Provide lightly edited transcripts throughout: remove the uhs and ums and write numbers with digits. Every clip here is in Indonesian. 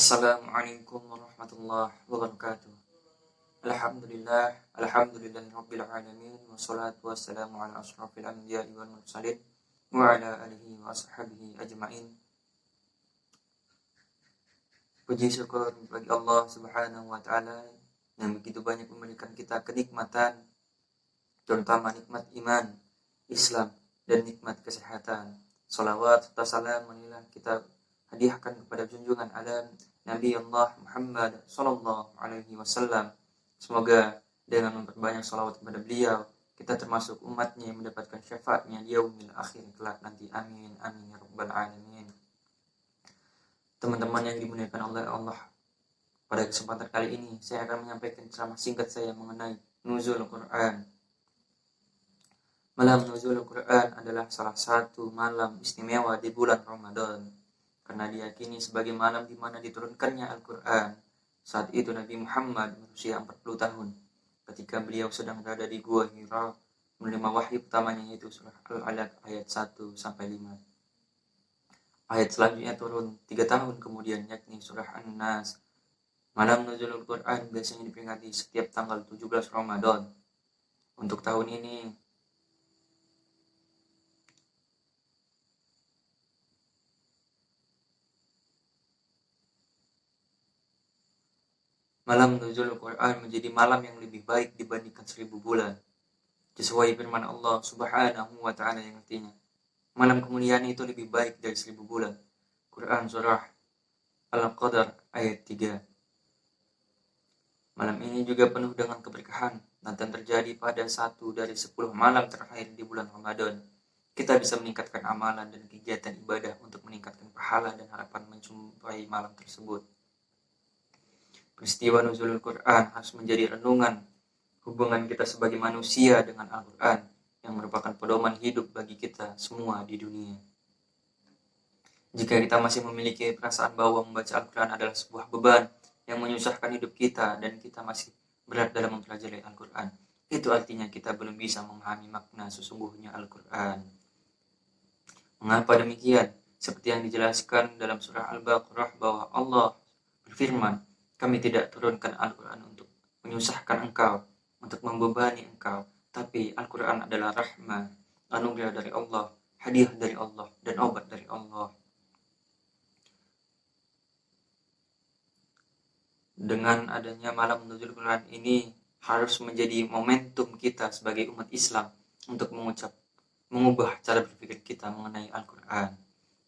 Assalamualaikum warahmatullahi wabarakatuh. Alhamdulillahirabbil alamin wassalatu wassalamu ala asyrafil anbiya'i wal mursalin wa ala alihi wa ashabihi ajmain. Puji syukur bagi Allah Subhanahu wa taala yang begitu banyak memberikan kita kenikmatan, terutama nikmat iman, Islam, dan nikmat kesehatan. Salawat serta salam marilah kita hadiahkan kepada junjungan alam Nabi Allah Muhammad sallallahu alaihi wasallam. Semoga dengan memperbanyak salawat kepada beliau, kita termasuk umatnya yang mendapatkan syafaatnya di yaumil akhir kelak nanti. Amin amin ya rabbal alamin. Teman-teman yang dimuliakan oleh Allah, pada kesempatan kali ini saya akan menyampaikan ceramah singkat saya mengenai nuzul Quran. Malam nuzul Quran adalah salah satu malam istimewa di bulan Ramadan, karena diyakini sebagai malam di mana diturunkannya Al-Quran. Saat itu Nabi Muhammad berusia 40 tahun ketika beliau sedang berada di Gua Hira menerima wahyu pertamanya, yaitu surah Al-Alaq ayat 1-5. Ayat selanjutnya turun 3 tahun kemudian, yakni surah An-Nas. Malam nuzul Al-Quran biasanya diperingati setiap tanggal 17 Ramadan. Untuk tahun ini malam nuzul Al-Quran menjadi malam yang lebih baik dibandingkan 1000 bulan. Sesuai firman Allah Subhanahu wa ta'ala yang artinya, malam kemuliaan itu lebih baik dari 1000 bulan. Quran surah Al-Qadar ayat 3. Malam ini juga penuh dengan keberkahan dan terjadi pada 1 dari 10 malam terakhir di bulan Ramadan. Kita bisa meningkatkan amalan dan kegiatan ibadah untuk meningkatkan pahala dan harapan menjumpai malam tersebut. Peristiwa nuzulul Quran harus menjadi renungan hubungan kita sebagai manusia dengan Al-Quran yang merupakan pedoman hidup bagi kita semua di dunia. Jika kita masih memiliki perasaan bahwa membaca Al-Quran adalah sebuah beban yang menyusahkan hidup kita dan kita masih berat dalam mempelajari Al-Quran, itu artinya kita belum bisa memahami makna sesungguhnya Al-Quran. Mengapa demikian? Seperti yang dijelaskan dalam surah Al-Baqarah bahwa Allah berfirman, kami tidak turunkan Al-Quran untuk menyusahkan engkau, untuk membebani engkau, tapi Al-Quran adalah rahmah, anugerah dari Allah, hadiah dari Allah, dan obat dari Allah. Dengan adanya malam nuzul Quran ini harus menjadi momentum kita sebagai umat Islam untuk mengubah cara berpikir kita mengenai Al-Quran,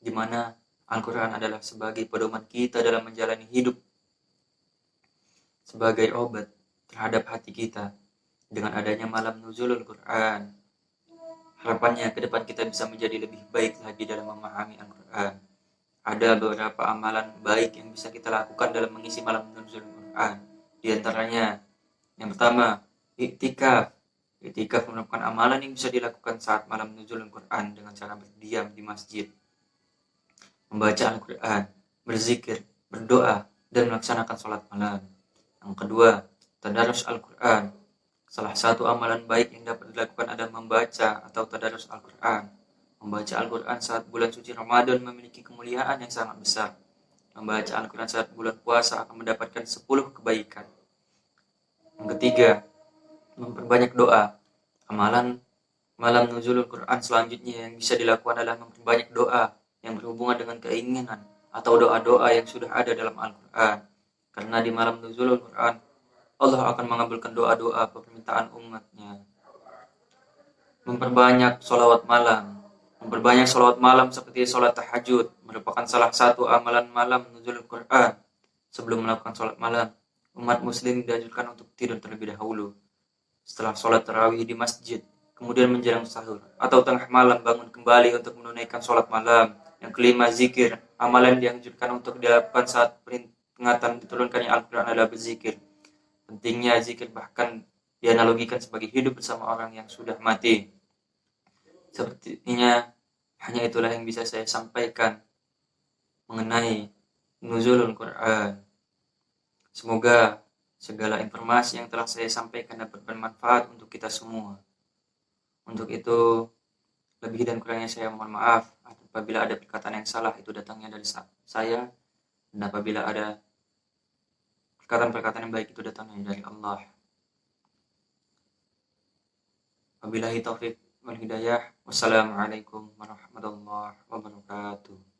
di mana Al-Quran adalah sebagai pedoman kita dalam menjalani hidup, sebagai obat terhadap hati kita. Dengan adanya malam nuzulul Quran, harapannya ke depan kita bisa menjadi lebih baik lagi dalam memahami Al-Quran. Ada beberapa amalan baik yang bisa kita lakukan dalam mengisi malam nuzulul Quran. Di antaranya, yang pertama, iktikaf. Iktikaf merupakan amalan yang bisa dilakukan saat malam nuzulul Quran dengan cara berdiam di masjid, membaca Al-Quran, berzikir, berdoa, dan melaksanakan sholat malam. Yang kedua, tadarus Al-Quran. Salah satu amalan baik yang dapat dilakukan adalah membaca atau tadarus Al-Quran. Membaca Al-Quran saat bulan suci Ramadan memiliki kemuliaan yang sangat besar. Membaca Al-Quran saat bulan puasa akan mendapatkan 10 kebaikan. Yang ketiga, memperbanyak doa. Amalan malam nuzulul Quran selanjutnya yang bisa dilakukan adalah memperbanyak doa yang berhubungan dengan keinginan atau doa-doa yang sudah ada dalam Al-Quran. Karena di malam nuzulul Quran, Allah akan mengabulkan doa-doa permintaan umatnya. Memperbanyak sholawat malam. Memperbanyak sholawat malam seperti sholat tahajud merupakan salah satu amalan malam nuzulul Quran. Sebelum melakukan sholat malam, umat muslim dianjurkan untuk tidur terlebih dahulu. Setelah sholat tarawih di masjid, kemudian menjelang sahur atau tengah malam bangun kembali untuk menunaikan sholat malam. Yang kelima, zikir. Amalan dianjurkan untuk dilakukan saat peringatan diturunkannya Al-Quran adalah berzikir. Pentingnya zikir bahkan dianalogikan sebagai hidup bersama orang yang sudah mati. Sepertinya hanya itulah yang bisa saya sampaikan mengenai nuzulul Quran. Semoga segala informasi yang telah saya sampaikan dapat bermanfaat untuk kita semua. Untuk itu, lebih dan kurangnya saya mohon maaf apabila ada perkataan yang salah itu datangnya dari saya, dan apabila ada perkataan-perkataan yang baik itu datangnya dari Allah. Wabillahi taufik wal hidayah. Wassalamualaikum warahmatullahi wabarakatuh.